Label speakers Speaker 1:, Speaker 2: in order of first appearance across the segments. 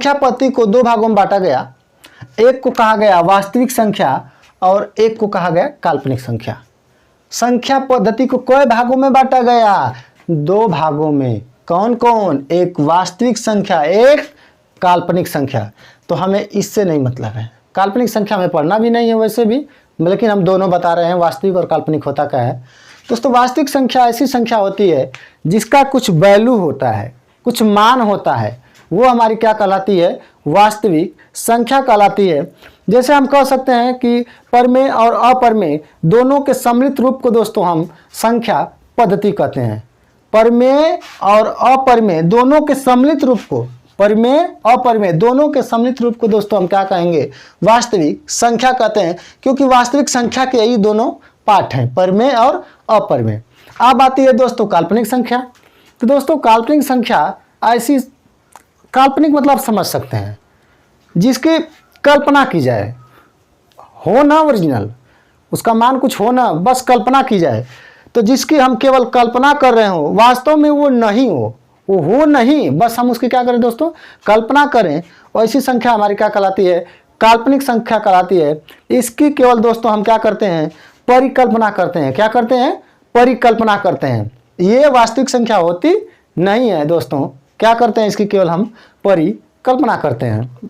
Speaker 1: संख्या पद्धति को दो भागों में बांटा गया। एक को कहा गया वास्तविक संख्या और एक को कहा गया काल्पनिक संख्या। संख्या पद्धति को कई भागों में बांटा गया? दो भागों में। कौन कौन? एक वास्तविक संख्या, एक काल्पनिक संख्या। तो हमें इससे नहीं मतलब है, काल्पनिक संख्या में पढ़ना भी नहीं है वैसे भी, लेकिन हम दोनों बता रहे हैं वास्तविक और काल्पनिक होता क्या है। दोस्तों वास्तविक संख्या ऐसी संख्या होती है जिसका कुछ वैल्यू होता है, कुछ मान होता है, वो हमारी क्या कहलाती है? वास्तविक संख्या कहलाती है। जैसे हम कह सकते हैं कि परमेय और अपरमेय दोनों के सम्मिलित रूप को दोस्तों हम संख्या पद्धति कहते हैं। परमेय और अपरमेय दोनों के सम्मिलित रूप को, परमेय अपरमेय दोनों के सम्मिलित रूप को दोस्तों हम क्या कहेंगे? वास्तविक संख्या कहते हैं, क्योंकि वास्तविक संख्या के यही दोनों पार्ट हैं, परमेय और अपरमेय। अब आती है दोस्तों काल्पनिक संख्या। तो दोस्तों काल्पनिक संख्या ऐसी, काल्पनिक मतलब समझ सकते हैं जिसकी कल्पना की जाए, हो ना ओरिजिनल, उसका मान कुछ हो ना, बस कल्पना की जाए। तो जिसकी हम केवल कल्पना कर रहे हो, वास्तव में वो नहीं हो, वो हो नहीं, बस हम उसकी क्या करें दोस्तों? कल्पना करें। ऐसी संख्या हमारी क्या कहलाती है? काल्पनिक संख्या कहलाती है। इसकी केवल दोस्तों हम क्या करते हैं? परिकल्पना करते हैं। क्या करते हैं? परिकल्पना करते हैं। ये वास्तविक संख्या होती नहीं है दोस्तों, क्या करते हैं? इसकी केवल हम परिकल्पना करते हैं।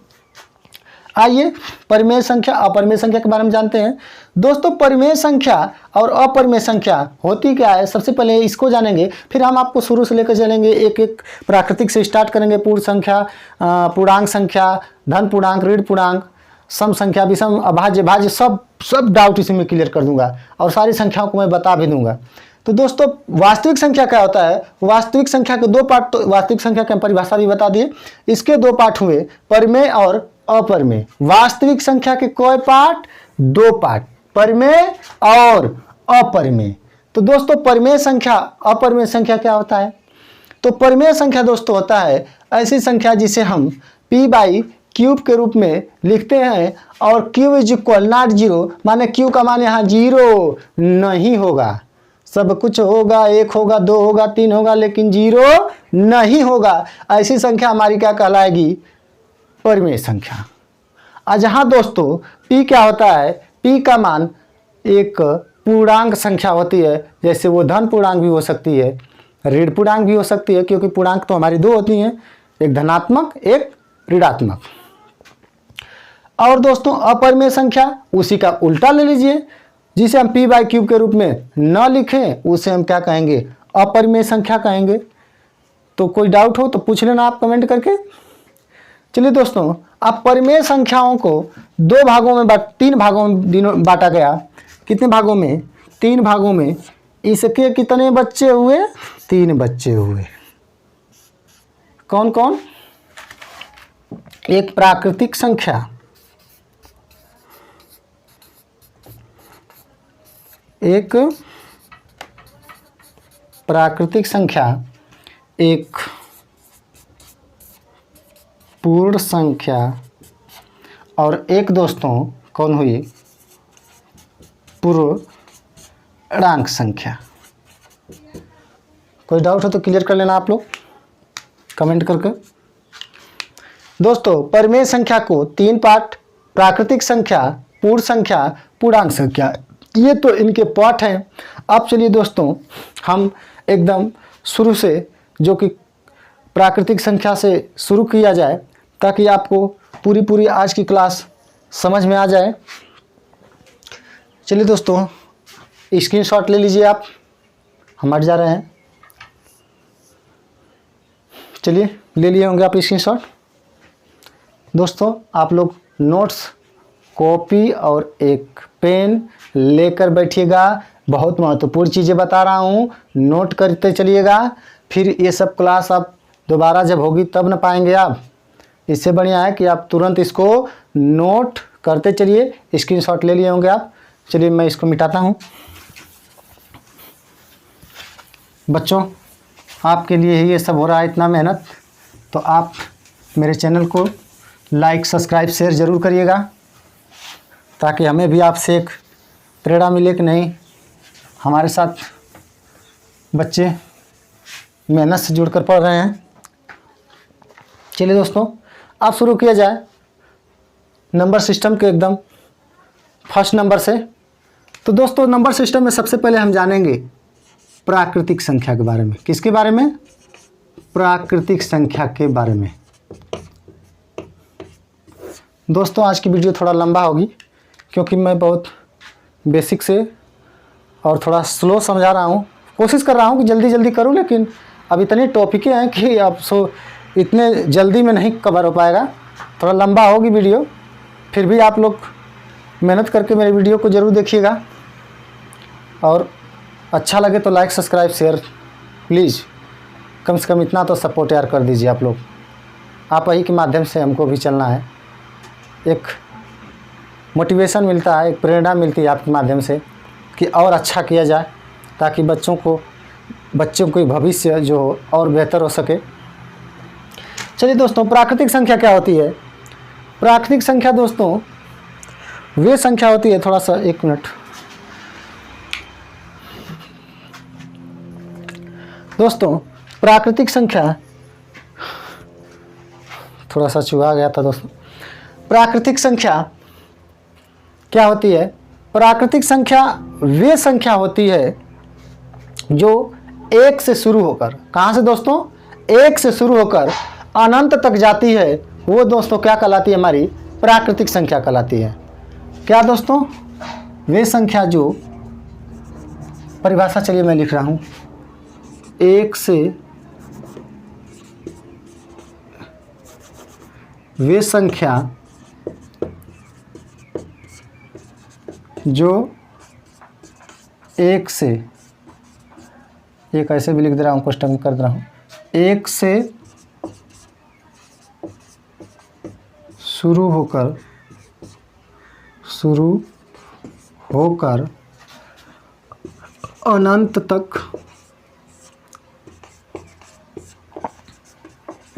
Speaker 1: आइए परिमेय संख्या, अपरिमेय संख्या के बारे में जानते हैं। दोस्तों परिमेय संख्या और अपरिमेय संख्या होती क्या है, सबसे पहले इसको जानेंगे, फिर हम आपको शुरू से लेकर चलेंगे, एक एक प्राकृतिक से स्टार्ट करेंगे। पूर्ण संख्या, पूर्णांक संख्या, धन पूर्णांक, ऋण पूर्णांक, सम संख्या, विषम, अभाज्य, भाज्य, सब डाउट इसी में क्लियर कर दूंगा और सारी संख्याओं को मैं बता भी दूंगा। तो दोस्तों वास्तविक संख्या क्या होता है? वास्तविक संख्या के दो पार्ट, तो वास्तविक संख्या की परिभाषा भी बता दिए। इसके दो पार्ट हुए, परिमेय और अपरिमेय। वास्तविक संख्या के कोई पार्ट? दो पार्ट, परिमेय और अपरिमेय। तो दोस्तों परिमेय संख्या, अपरिमेय संख्या क्या होता है? तो परिमेय संख्या दोस्तों होता है ऐसी संख्या जिसे हम p/क्यूब के रूप में लिखते हैं और q is equal not zero, माने q का मान यहाँ जीरो नहीं होगा। सब कुछ होगा, एक होगा, दो होगा, तीन होगा, लेकिन जीरो नहीं होगा। ऐसी संख्या हमारी क्या कहलाएगी? परिमेय संख्या। आज जहाँ दोस्तों p क्या होता है? p का मान एक पूर्णांक संख्या होती है, जैसे वो धन पूर्णांक भी हो सकती है, ऋण पूर्णांक भी हो सकती है, क्योंकि पूर्णांक तो हमारी दो होती हैं, एक धनात्मक, एक ऋणात्मक। और दोस्तों अपरिमेय संख्या उसी का उल्टा ले लीजिए, जिसे हम p/क्यूब के रूप में न लिखें उसे हम क्या कहेंगे? अपरिमेय संख्या कहेंगे। तो कोई डाउट हो तो पूछ लेना आप कमेंट करके। चलिए दोस्तों, अब परिमेय संख्याओं को दो भागों में तीन भागों में बांटा गया। कितने भागों में? तीन भागों में। इसके कितने बच्चे हुए? तीन बच्चे हुए। कौन कौन? एक प्राकृतिक संख्या, एक प्राकृतिक संख्या, एक पूर्ण संख्या और एक दोस्तों कौन हुई? पूर्णांक संख्या। कोई डाउट हो तो क्लियर कर लेना आप लोग कमेंट करके। दोस्तों परिमेय संख्या को तीन पार्ट, प्राकृतिक संख्या, पूर्ण संख्या, पूर्णांक संख्या, ये तो इनके पार्ट हैं। अब चलिए दोस्तों हम एकदम शुरू से, जो कि प्राकृतिक संख्या से शुरू किया जाए, ताकि आपको पूरी आज की क्लास समझ में आ जाए। चलिए दोस्तों स्क्रीनशॉट ले लीजिए आप, हम हट जा रहे हैं। चलिए ले लिए होंगे आप स्क्रीनशॉट। दोस्तों आप लोग नोट्स, कॉपी और एक पेन लेकर बैठिएगा। बहुत महत्वपूर्ण चीज़ें बता रहा हूँ, नोट करते चलिएगा। फिर ये सब क्लास आप दोबारा जब होगी तब न पाएंगे आप। इससे बढ़िया है कि आप तुरंत इसको नोट करते चलिए। स्क्रीनशॉट ले लिए होंगे आप। चलिए मैं इसको मिटाता हूँ। बच्चों आपके लिए ही ये सब हो रहा है, इतना मेहनत, तो आप मेरे चैनल को लाइक, सब्सक्राइब, शेयर ज़रूर करिएगा, ताकि हमें भी आपसे एक प्रेरणा मिले कि नहीं, हमारे साथ बच्चे मेहनत से जुड़कर पढ़ रहे हैं। चलिए दोस्तों अब शुरू किया जाए नंबर सिस्टम के एकदम फर्स्ट नंबर से। तो दोस्तों नंबर सिस्टम में सबसे पहले हम जानेंगे प्राकृतिक संख्या के बारे में। किसके बारे में? प्राकृतिक संख्या के बारे में। दोस्तों आज की वीडियो थोड़ा लंबा होगी क्योंकि मैं बहुत बेसिक से और थोड़ा स्लो समझा रहा हूँ। कोशिश कर रहा हूँ कि जल्दी जल्दी करूँ, लेकिन अब इतनी टॉपिकें हैं कि अब इतने जल्दी में नहीं कवर हो पाएगा, थोड़ा लंबा होगी वीडियो। फिर भी आप लोग मेहनत करके मेरे वीडियो को ज़रूर देखिएगा और अच्छा लगे तो लाइक सब्सक्राइब शेयर प्लीज़, कम से कम इतना तो सपोर्ट यार कर दीजिए आप लोग। आप ही के माध्यम से हमको भी चलना है, एक मोटिवेशन मिलता है, एक प्रेरणा मिलती है आपके माध्यम से कि और अच्छा किया जाए ताकि बच्चों को भविष्य जो और बेहतर हो सके। चलिए दोस्तों, प्राकृतिक संख्या क्या होती है? प्राकृतिक संख्या दोस्तों वे संख्या होती है, थोड़ा सा एक मिनट दोस्तों, प्राकृतिक संख्या थोड़ा सा चुहा गया था दोस्तों। प्राकृतिक संख्या क्या होती है? प्राकृतिक संख्या वे संख्या होती है जो एक से शुरू होकर, कहाँ से दोस्तों? एक से शुरू होकर अनंत तक जाती है, वो दोस्तों क्या कहलाती है? हमारी प्राकृतिक संख्या कहलाती है। क्या दोस्तों? वे संख्या जो, परिभाषा चलिए मैं लिख रहा हूँ, एक से, वे संख्या जो एक से, एक ऐसे भी लिख दे रहा हूँ, क्वेश्चन कर दे रहा हूँ, एक से शुरू होकर अनंत तक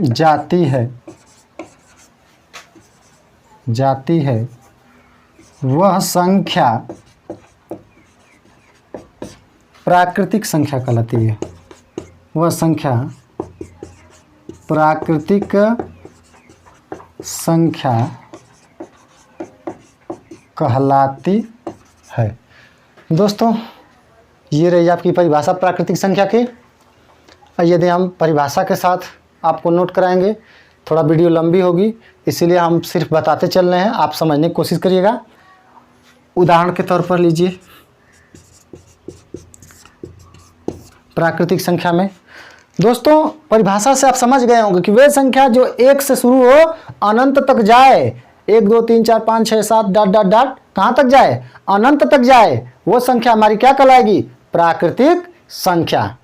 Speaker 1: जाती है वह संख्या प्राकृतिक संख्या कहलाती है। वह संख्या प्राकृतिक संख्या कहलाती है। दोस्तों ये रही आपकी परिभाषा प्राकृतिक संख्या की। यदि हम परिभाषा के साथ आपको नोट कराएंगे, थोड़ा वीडियो लंबी होगी, इसीलिए हम सिर्फ बताते चल रहे हैं, आप समझने की कोशिश करिएगा। उदाहरण के तौर पर लीजिए, प्राकृतिक संख्या में दोस्तों परिभाषा से आप समझ गए होंगे कि वे संख्या जो एक से शुरू हो अनंत तक जाए, 1 2 3 4 5 6 7 डॉट डॉट डॉट कहाँ तक जाए? अनंत तक जाए, वो संख्या हमारी क्या कहलाएगी? प्राकृतिक संख्या।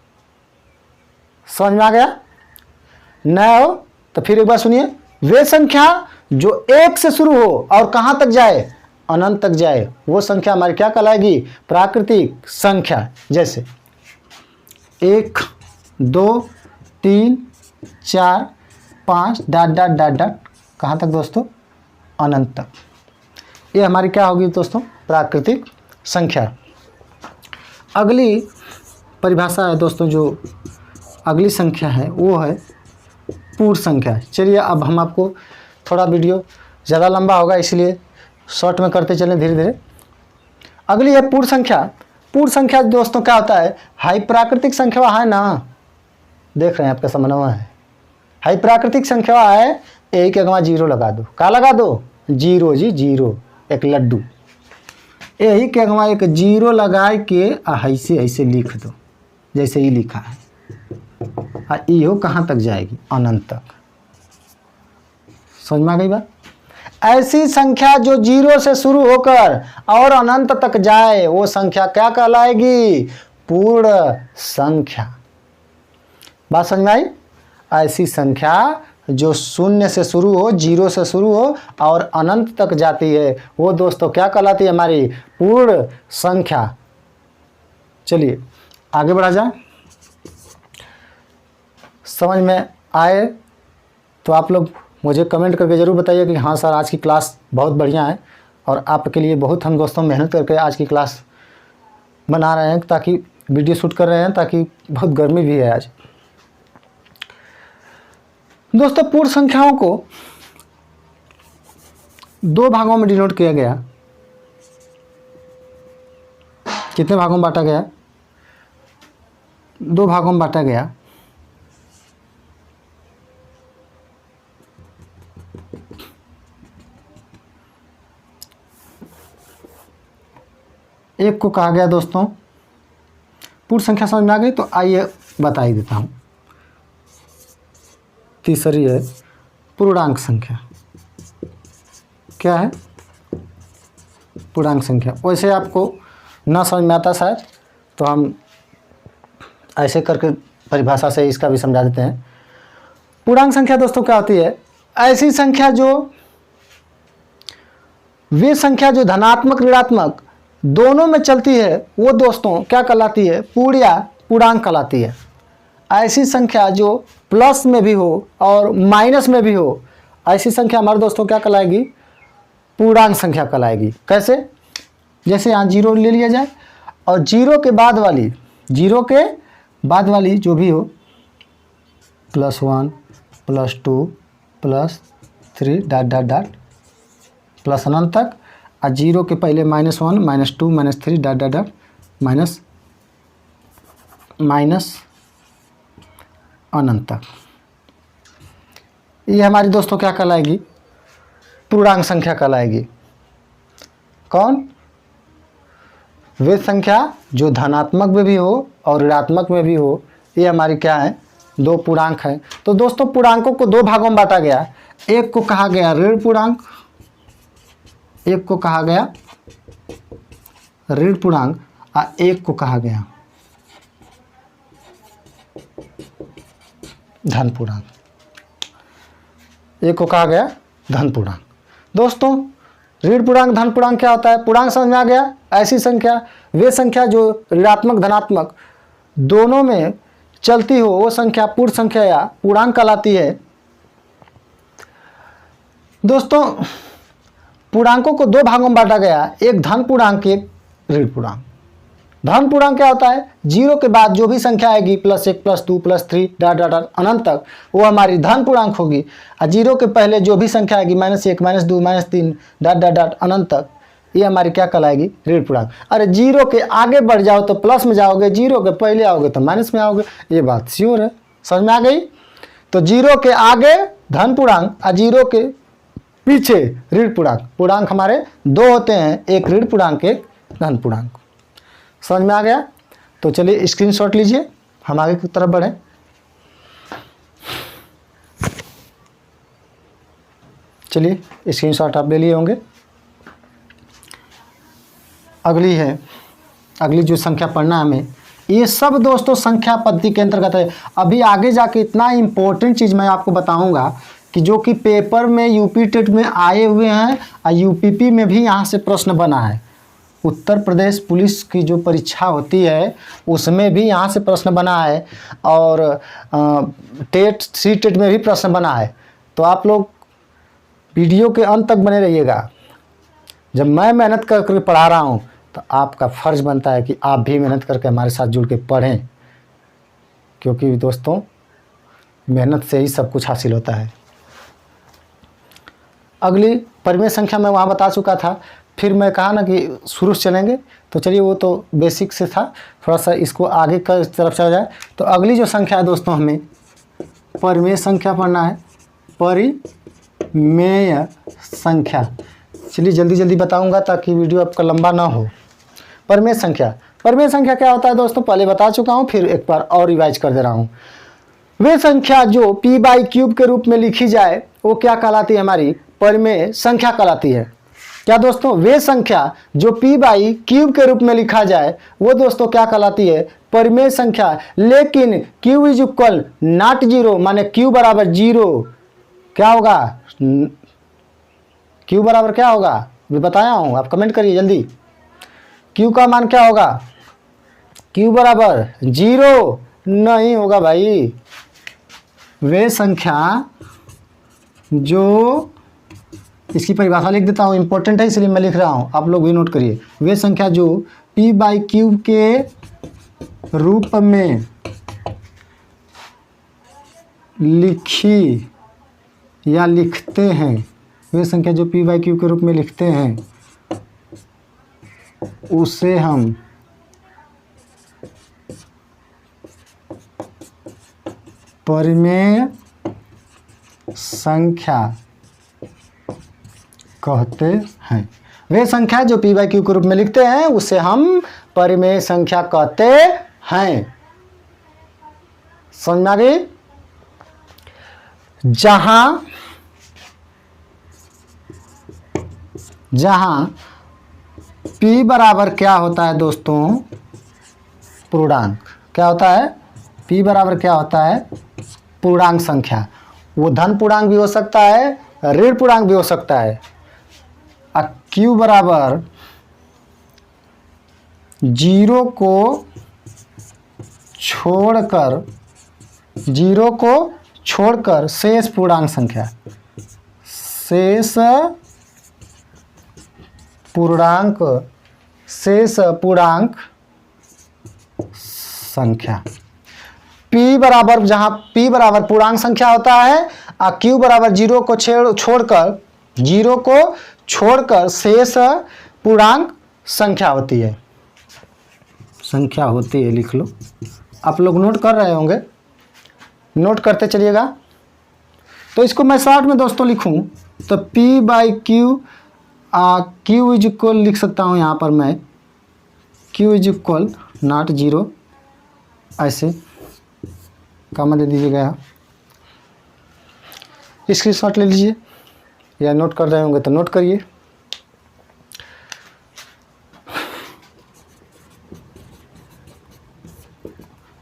Speaker 1: समझ में आ गया? न हो तो फिर एक बार सुनिए, वे संख्या जो एक से शुरू हो और कहाँ तक जाए? अनंत तक जाए, वो संख्या हमारी क्या कहलाएगी? प्राकृतिक संख्या। जैसे 1 2 3 4 5 डॉट डॉट डॉट डॉट कहाँ तक दोस्तों? अनंत तक। ये हमारी क्या होगी दोस्तों? प्राकृतिक संख्या। अगली परिभाषा है दोस्तों, जो अगली संख्या है वो है पूर्ण संख्या। चलिए अब हम आपको, थोड़ा वीडियो ज़्यादा लंबा होगा इसलिए शॉर्ट में करते चलें धीरे धीरे। अगली है पूर्ण संख्या। पूर्ण संख्या दोस्तों क्या होता है? हाई प्राकृतिक संख्या है ना, देख रहे हैं आपका समन्वय है। हाई प्राकृतिक संख्या है, एक अगवा जीरो लगा दो। क्या लगा दो? जीरो जी, जीरो, एक लड्डू। यही के अगवा एक जीरो लगा के ऐसे ऐसे लिख दो जैसे ही लिखा है, यो कहाँ तक जाएगी? अनंत तक। समझ में आ गई बात? ऐसी संख्या जो जीरो से शुरू होकर और अनंत तक जाए, वो संख्या क्या कहलाएगी? पूर्ण संख्या। बात समझ में आई? ऐसी संख्या जो शून्य से शुरू हो, जीरो से शुरू हो और अनंत तक जाती है, वो दोस्तों क्या कहलाती है? हमारी पूर्ण संख्या। चलिए आगे बढ़ा जाए। समझ में आए तो आप लोग मुझे कमेंट करके ज़रूर बताइए कि हाँ सर आज की क्लास बहुत बढ़िया है, और आपके लिए बहुत हम दोस्तों मेहनत करके आज की क्लास बना रहे हैं, ताकि वीडियो शूट कर रहे हैं, ताकि बहुत गर्मी भी है आज। दोस्तों पूर्ण संख्याओं को दो भागों में डिनोट किया गया। कितने भागों में बांटा गया? दो भागों में बांटा गया। एक को कहा गया दोस्तों, पूर्ण संख्या समझ में आ गई तो आइए बता ही देता हूँ। तीसरी है पूर्णांक संख्या। क्या है? पूर्णांक संख्या। वैसे आपको ना समझ में आता शायद, तो हम ऐसे करके परिभाषा से इसका भी समझा देते हैं। पूर्णांक संख्या दोस्तों क्या होती है? ऐसी संख्या वे संख्या जो धनात्मक ऋणात्मक दोनों में चलती है, वो दोस्तों क्या कहलाती है? पूर्ण या पूर्णांक कहलाती है। ऐसी संख्या जो प्लस में भी हो और माइनस में भी हो, ऐसी संख्या हमारे दोस्तों क्या कहलाएगी? पूर्णांक संख्या कहलाएगी। कैसे? जैसे यहाँ 0 ले लिया जाए और 0 के बाद वाली जो भी हो, +1 +2 +3 डॉट डॉट डॉट प्लस अनंत तक, और 0 के पहले -1 -2 -3 डॉट डॉट डॉट माइनस अनंत तक। ये हमारी दोस्तों क्या कहलाएगी? पूर्णांक संख्या कहलाएगी। कौन? वे संख्या जो धनात्मक में भी हो और ऋणात्मक में भी हो, ये हमारी क्या है? दो पूर्णांक है। तो दोस्तों पूर्णांकों को दो भागों में बांटा गया। एक को कहा गया ऋण पूर्णांक, एक को कहा गया ऋण पूर्णांक, और एक को कहा गया धन पूर्णांक। एक को कहा गया धन पूर्णांक। दोस्तों ऋण पूर्णांक धन पूर्णांक क्या होता है? पूर्णांक समझ में आ गया। ऐसी संख्या, वे संख्या जो ऋणात्मक धनात्मक दोनों में चलती हो, वो संख्या पूर्ण संख्या या पूर्णांक कहलाती है। दोस्तों पूर्णांकों को दो भागों में बांटा गया, एक धन पूर्णांक, एक ऋण पूर्णांक। धन पूर्णांक क्या होता है? 0 के बाद जो भी संख्या आएगी +1 +2 +3 डॉट डॉट डॉट अनंत तक, वो हमारी धन पूर्णांक होगी। और 0 के पहले जो भी संख्या आएगी -1 -2 -3 डॉट डॉट डॉट अनंत तक, ये हमारी क्या कहलाएगी? ऋण पूर्णांक। अरे 0 के आगे बढ़ जाओ तो प्लस में जाओगे, 0 के पहले आओगे तो माइनस में आओगे, ये बात श्योर है। समझ में आ गई? तो 0 के आगे धन पूर्णांक और 0 के पीछे ऋण पूर्णांक। पूर्णांक हमारे दो होते हैं, एक ऋण पूर्णांक, एक धन पूर्णांक। समझ में आ गया? तो चलिए स्क्रीनशॉट लीजिए, हम आगे की तरफ बढ़ें। चलिए स्क्रीनशॉट आप ले लिए होंगे। अगली जो संख्या पढ़ना है हमें, ये सब दोस्तों संख्या पद्धति के अंतर्गत है। अभी आगे जाके इतना इम्पोर्टेंट चीज़ मैं आपको बताऊंगा कि जो कि पेपर में यूपी टेट में आए हुए हैं और यूपीपी में भी यहाँ से प्रश्न बना है। उत्तर प्रदेश पुलिस की जो परीक्षा होती है उसमें भी यहाँ से प्रश्न बना है, और टेट सी टेट में भी प्रश्न बना है। तो आप लोग वीडियो के अंत तक बने रहिएगा। जब मैं मेहनत करके पढ़ा रहा हूँ तो आपका फ़र्ज़ बनता है कि आप भी मेहनत करके हमारे साथ जुड़ के पढ़ें, क्योंकि दोस्तों मेहनत से ही सब कुछ हासिल होता है। अगली परिमेय संख्या मैं वहाँ बता चुका था, फिर मैं कहा ना कि शुरू से चलेंगे, तो चलिए वो तो बेसिक से था, थोड़ा सा इसको आगे की तरफ चला जाए। तो अगली जो संख्या है दोस्तों, हमें परिमेय संख्या पढ़ना है। परिमेय संख्या, चलिए जल्दी जल्दी बताऊंगा ताकि वीडियो आपका लंबा ना हो। परिमेय संख्या क्या होता है दोस्तों? पहले बता चुका हूँ, फिर एक बार और रिवाइज कर दे रहा हूँ। वे संख्या जो p/क्यूब के रूप में लिखी जाए वो क्या कहलाती है? हमारी परिमेय संख्या कहलाती है। क्या दोस्तों? वे संख्या जो p/क्यूब के रूप में लिखा जाए वो दोस्तों क्या कहलाती है? परिमेय संख्या। लेकिन q = नॉट 0, माने q बराबर 0 क्या होगा? q बराबर क्या होगा? मैं बताया हूँ, आप कमेंट करिए जल्दी। q का मान क्या होगा? q बराबर 0 नहीं होगा भाई। वे संख्या जो, इसकी परिभाषा लिख देता हूँ, इंपॉर्टेंट है इसलिए मैं लिख रहा हूँ, आप लोग भी नोट करिए। वे संख्या जो p/क्यूब के रूप में लिखी या लिखते हैं वे संख्या जो p बाई क्यू के रूप में लिखते हैं उसे हम परिमेय संख्या कहते हैं। वे संख्या जो p बाई क्यू के रूप में लिखते हैं उसे हम परिमेय संख्या कहते हैं। समझ में आ गई? जहां p बराबर क्या होता है दोस्तों? पूर्णांक। क्या होता है? p बराबर क्या होता है? पूर्णांक संख्या। वो धन पूर्णांक भी हो सकता है, ऋण पूर्णांक भी हो सकता है। q बराबर जीरो को छोड़कर शेष पूर्णांक संख्या, शेष पूर्णांक संख्या। p बराबर, जहां p बराबर पूर्णांक संख्या होता है और q बराबर जीरो को छोड़कर शेष पूर्णांक संख्या होती है। लिख लो। आप लोग नोट कर रहे होंगे, नोट करते चलिएगा। तो इसको मैं शॉर्ट में दोस्तों लिखूं तो p by Q, q is equal लिख सकता हूं यहाँ पर मैं q is equal not zero, ऐसे कॉमा दे दीजिएगा। इसकी शॉर्ट ले लीजिए या नोट कर रहे होंगे तो नोट करिए।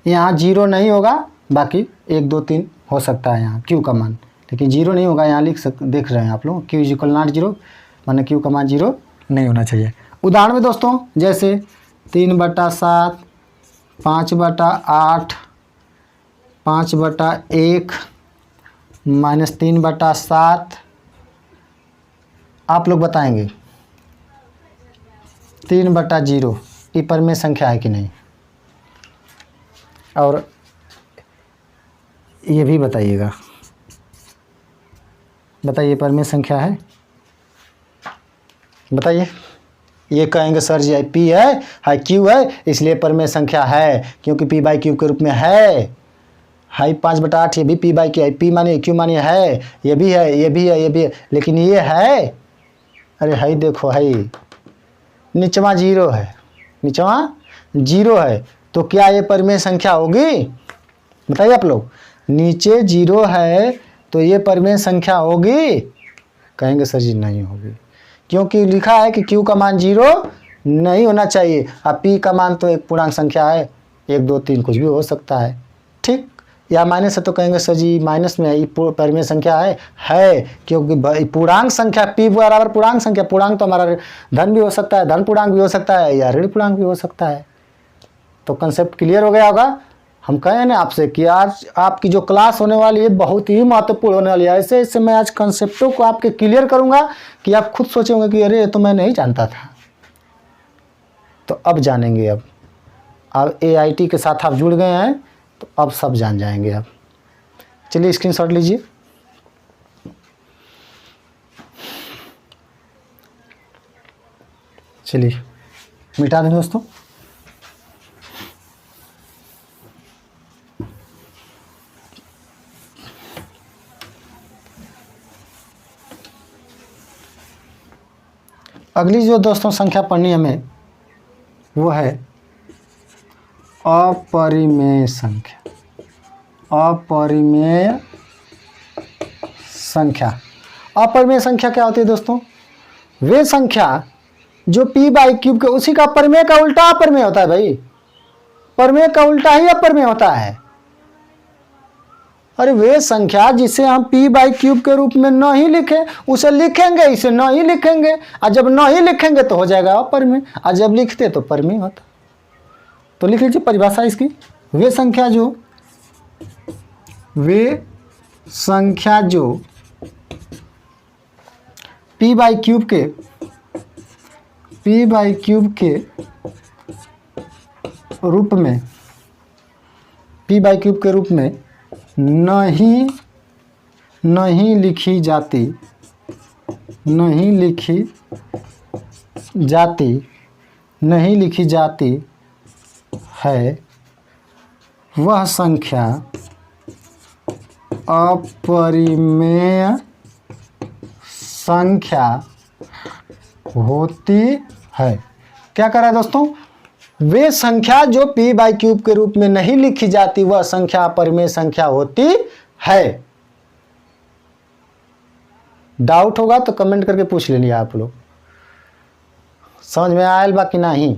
Speaker 1: यहाँ जीरो नहीं होगा, बाकी 1 2 3 हो सकता है यहाँ q का मान, लेकिन जीरो नहीं होगा। यहाँ देख रहे हैं आप लोग q is equal not zero, माने q का मान जीरो नहीं होना चाहिए। उदाहरण में दोस्तों जैसे 3/7, 5/8, 5/1, -3/7, आप लोग बताएंगे 3/0 ये परिमेय संख्या है कि नहीं? और ये भी बताइएगा, बताइए परिमेय संख्या है? बताइए। ये कहेंगे सर जी p है, q है, इसलिए परिमेय संख्या है, क्योंकि p बाई क्यू के रूप में है। 5/8 ये भी p बाई क्यू है, p माने q माने है, ये भी है, ये भी है, ये भी है, लेकिन ये है, अरे है देखो है, निचवा जीरो है, निचवा जीरो है, तो क्या ये परिमेय संख्या होगी? बताइए आप लोग। नीचे जीरो है तो ये परिमेय संख्या होगी? कहेंगे सर जी नहीं होगी, क्योंकि लिखा है कि q का मान जीरो नहीं होना चाहिए, अब p का मान तो एक पूर्णांक संख्या है, 1 2 3 कुछ भी हो सकता है। ठीक, या माइनस है तो कहेंगे सर जी माइनस में है, ये परिमेय संख्या है, क्योंकि पूर्णांक संख्या p बराबर पूर्णांक संख्या, पूर्णांक तो हमारा धन भी हो सकता है, धन पूर्णांक भी हो सकता है, या ऋण पूर्णांक भी हो सकता है। तो कंसेप्ट क्लियर हो गया होगा। हम कहें ना आपसे कि आज आपकी जो क्लास होने वाली है बहुत ही महत्वपूर्ण होने वाली है। ऐसे ऐसे मैं आज कंसेप्टों को आपके क्लियर करूंगा कि आप खुद सोचेंगे कि अरे ये तो मैं नहीं जानता था। तो अब जानेंगे। अब AIT के साथ आप जुड़ गए हैं तो अब सब जान जाएंगे। अब चलिए स्क्रीनशॉट लीजिए। चलिए मिटा दें दोस्तों। अगली जो दोस्तों संख्या पढ़नी हमें वो है अपरिमेय संख्या। अपरिमेय संख्या, अपरिमेय संख्या क्या होती है दोस्तों? वे संख्या जो p बाई क्यूब के, उसी का परिमेय का उल्टा अपरिमेय होता है भाई। परिमेय का उल्टा ही अपरिमेय होता है। अरे वे संख्या जिसे हम p बाई क्यूब के रूप में नहीं लिखे उसे लिखेंगे, इसे नहीं लिखेंगे, और जब नहीं लिखेंगे तो हो जाएगा अपरिमेय, और जब लिखते तो परिमेय होता। तो लिख लीजिए परिभाषा इसकी। वे संख्या जो p बाई क्यूब के रूप में, p बाई क्यूब के रूप में नहीं लिखी जाती, नहीं लिखी जाती है वह संख्या अपरिमेय संख्या होती है। क्या कर रहा है दोस्तों? वे संख्या जो p/क्यूब के रूप में नहीं लिखी जाती वह संख्या अपरिमेय संख्या होती है। डाउट होगा तो कमेंट करके पूछ लेंगे आप लोग। समझ में आयल बा कि नहीं?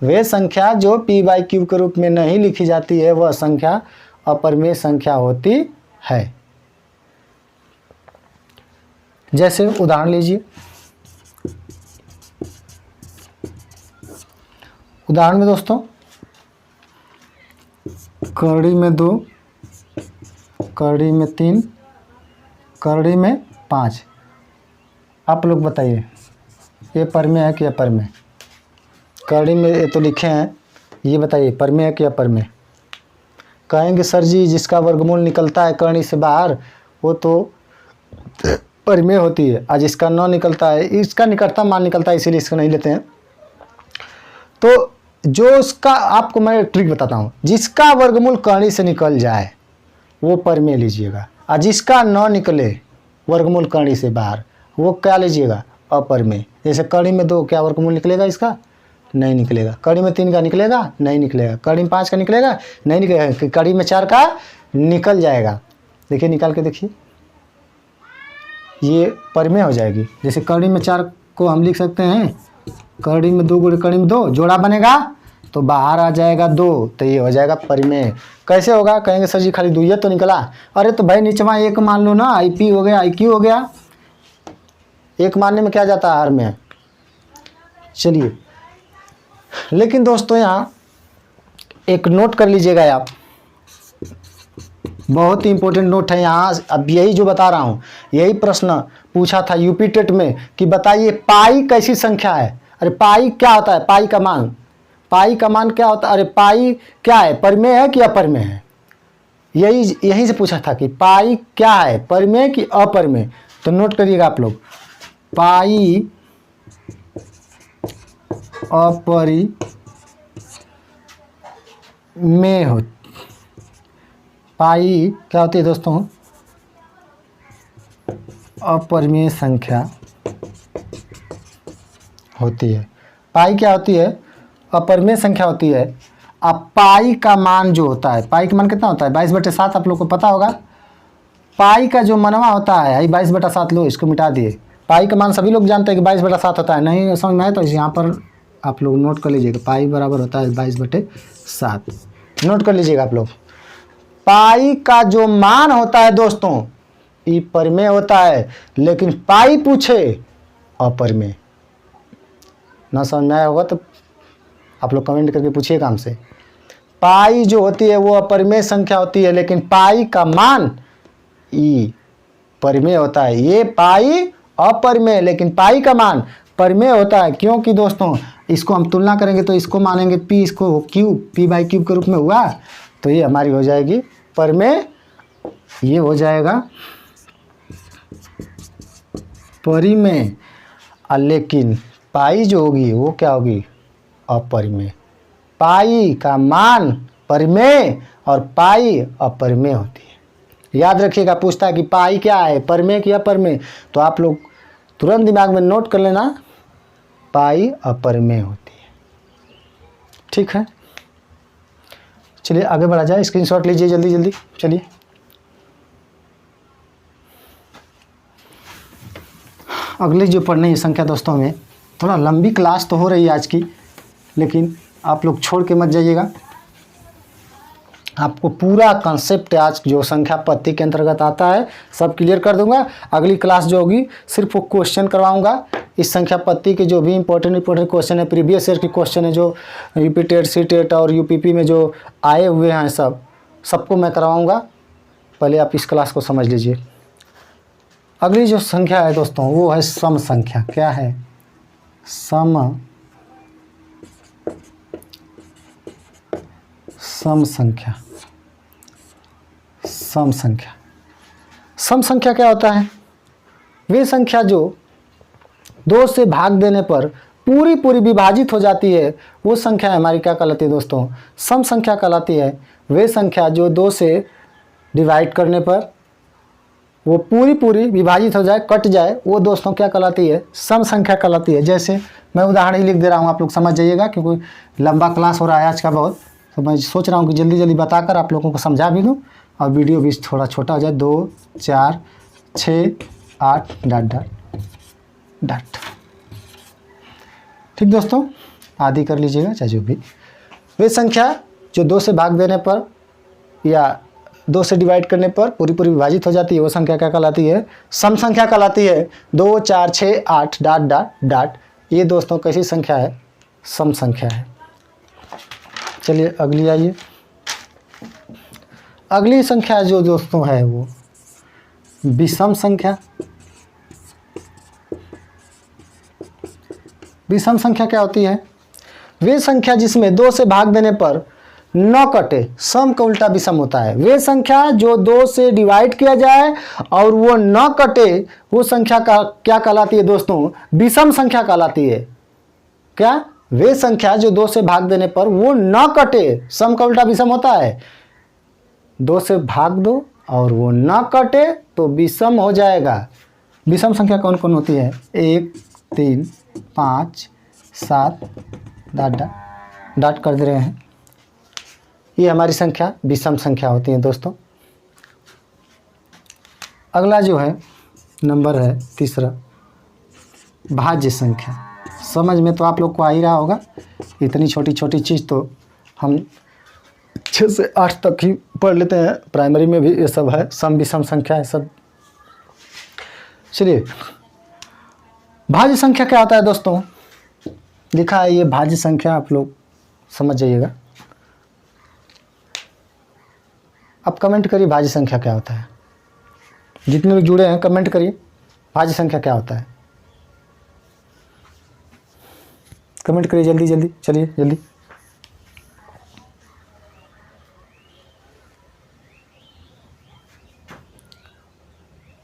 Speaker 1: वे संख्या जो p/क्यूब के रूप में नहीं लिखी जाती है वह संख्या अपरिमेय संख्या होती है। जैसे उदाहरण लीजिए, उदाहरण में दोस्तों करड़ी में 2, करड़ी में 3, करड़ी में 5। आप लोग बताइए ये परमेय है कि अपरमेय? करड़ी में ये तो लिखे हैं, ये बताइए परमेय है कि अपरमेय? कहेंगे सर जी जिसका वर्गमूल निकलता है करणी से बाहर वो तो परिमेय होती है, और जिसका न निकलता है, इसका निकटतम मान निकलता है इसीलिए इसको नहीं लेते हैं। तो जो उसका, आपको मैं ट्रिक बताता हूँ, जिसका वर्गमूल करणी से निकल जाए वो परिमेय लीजिएगा, और जिसका न निकले वर्गमूल करणी से बाहर वो क्या लीजिएगा? अपरिमेय। जैसे करणी में 2 क्या वर्गमूल निकलेगा इसका? नहीं निकलेगा। कड़ी में 3 का निकलेगा? नहीं निकलेगा। कड़ी में 5 का निकलेगा? नहीं निकलेगा। कड़ी में 4 का निकल जाएगा। देखिए निकाल के देखिए, ये परिमेय हो जाएगी। जैसे कड़ी में 4 को हम लिख सकते हैं कड़ी में 2 गुणे कड़ी में 2, जोड़ा बनेगा तो बाहर आ जाएगा 2, तो ये हो जाएगा परिमेय। कैसे होगा? कहेंगे सर जी खाली 2 ही तो निकला। अरे तो भाई नीचवा 1 मान लो ना, IP हो गया, IQ हो गया। 1 मानने में क्या जाता है हर में। चलिए, लेकिन दोस्तों यहाँ एक नोट कर लीजिएगा आप, बहुत ही इंपॉर्टेंट नोट है यहाँ। अब यही जो बता रहा हूँ, यही प्रश्न पूछा था यूपी टेट में कि बताइए पाई कैसी संख्या है। अरे पाई क्या होता है? पाई का मान, पाई का मान क्या होता है? अरे पाई क्या है? परिमेय है कि अपरिमेय है? यहीं से पूछा था कि पाई क्या है, परिमेय कि अपरिमेय। तो नोट करिएगा आप लोग, पाई अपरिमेय हो, पाई क्या होती है दोस्तों? अपरिमेय संख्या होती है। पाई क्या होती है? अपरिमेय संख्या होती है। अब पाई का मान जो होता है, पाई का मान कितना होता है? 22/7। आप लोग को पता होगा पाई का जो मनवा होता है, 22/7 लो, इसको मिटा दिए। पाई का मान सभी लोग जानते हैं कि 22/7 होता है। नहीं समझ में आए तो यहाँ पर आप लोग नोट कर लीजिएगा, पाई बराबर होता है 22/7। नोट कर लीजिएगा आप लोग। पाई का जो मान होता है दोस्तों, ये परिमेय होता है, लेकिन पाई पूछे अपरिमेय। ना समझ में आया होगा तो आप लोग कमेंट करके पूछिएगा हमसे। पाई जो होती है वो अपरिमेय संख्या होती है, लेकिन पाई का मान ई परिमेय होता है। ये पाई अपरिमेय, लेकिन पाई का मान परिमेय होता है। क्योंकि दोस्तों इसको हम तुलना करेंगे तो इसको मानेंगे P, इसको क्यूब, P/क्यूब के रूप में हुआ, तो ये हमारी हो जाएगी परिमेय, ये हो जाएगा परिमेय। लेकिन पाई जो होगी वो क्या होगी? अपरिमेय। पाई का मान परिमेय और पाई अपरिमेय होती है। याद रखिएगा, पूछता है कि पाई क्या है, परिमेय कि अपरिमेय, तो आप लोग तुरंत दिमाग में नोट कर लेना, पाई अपरिमेय होती है। ठीक है, चलिए आगे बढ़ा जाए। स्क्रीनशॉट लीजिए जल्दी जल्दी। चलिए अगली जो पढ़ने की संख्या दोस्तों में, थोड़ा लंबी क्लास तो हो रही है आज की, लेकिन आप लोग छोड़ के मत जाइएगा। आपको पूरा कॉन्सेप्ट आज जो संख्या पत्ती के अंतर्गत आता है सब क्लियर कर दूंगा। अगली क्लास जो होगी सिर्फ वो क्वेश्चन करवाऊंगा। इस संख्या पत्ती के जो भी इंपॉर्टेंट क्वेश्चन है, प्रीवियस ईयर के क्वेश्चन है, जो यूपी टेट, सी टेट और यूपीपी में जो आए हुए हैं, सबको मैं करवाऊँगा। पहले आप इस क्लास को समझ लीजिए। अगली जो संख्या है दोस्तों वो है सम संख्या। क्या है? सम संख्या। सम संख्या क्या होता है? वे संख्या जो 2 से भाग देने पर पूरी पूरी विभाजित हो जाती है वो संख्या हमारी क्या कहलाती है दोस्तों? सम संख्या कहलाती है। वे संख्या जो 2 से डिवाइड करने पर वो पूरी पूरी विभाजित हो जाए, कट जाए, वो दोस्तों क्या कहलाती है? सम संख्या कहलाती है। जैसे मैं उदाहरण ही लिख दे रहा हूँ, आप लोग समझ जाइएगा, क्योंकि लंबा क्लास हो रहा है आज का बहुत, तो मैं सोच रहा हूँ कि जल्दी जल्दी बताकर आप लोगों को समझा भी दूँ और वीडियो भी थोड़ा छोटा हो जाए। 2, 4, 6, 8 डॉट डॉट डॉट। ठीक दोस्तों, आदि कर लीजिएगा चाहे जो भी। वे संख्या जो 2 से भाग देने पर या 2 से डिवाइड करने पर पूरी पूरी विभाजित हो जाती है वो संख्या क्या कहलाती है? सम संख्या कहलाती है। 2, 4, 6, 8 डॉट डॉट डॉट, ये दोस्तों कैसी संख्या है? सम संख्या है। चलिए अगली आइए। अगली संख्या जो दोस्तों है वो विषम संख्या। विषम संख्या क्या होती है? वे संख्या जिसमें 2 से भाग देने पर न कटे, सम का उल्टा विषम होता है। वे संख्या जो 2 से डिवाइड किया जाए और वो न कटे, वो संख्या का क्या कहलाती है दोस्तों? विषम संख्या कहलाती है। क्या? वे संख्या जो 2 से भाग देने पर वो न कटे, सम का उल्टा विषम होता है। 2 से भाग दो और वो न कटे तो विषम हो जाएगा। विषम संख्या कौन कौन होती है? 1, 3, 5, 7 डॉट डॉट डॉट कर दे रहे हैं। ये हमारी संख्या विषम संख्या होती है दोस्तों। अगला जो है नंबर है तीसरा, भाज्य संख्या। समझ में तो आप लोग को आ ही रहा होगा, इतनी छोटी छोटी चीज़ तो हम 6 से 8 तक ही पढ़ लेते हैं, प्राइमरी में भी ये सब है, सम विषम संख्या है सब। चलिए, भाज्य संख्या क्या होता है दोस्तों? लिखा है ये भाज्य संख्या, आप लोग समझ जाइएगा। अब कमेंट करिए भाज्य संख्या क्या होता है। जितने लोग जुड़े हैं कमेंट करिए भाज्य संख्या क्या होता है। कमेंट करिए जल्दी जल्दी, चलिए जल्दी।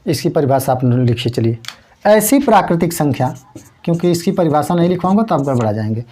Speaker 1: इसकी परिभाषा आप लिखिए। चलिए, ऐसी प्राकृतिक संख्या, क्योंकि इसकी परिभाषा नहीं लिखवाऊंगा तो आप गड़बड़ा जाएंगे।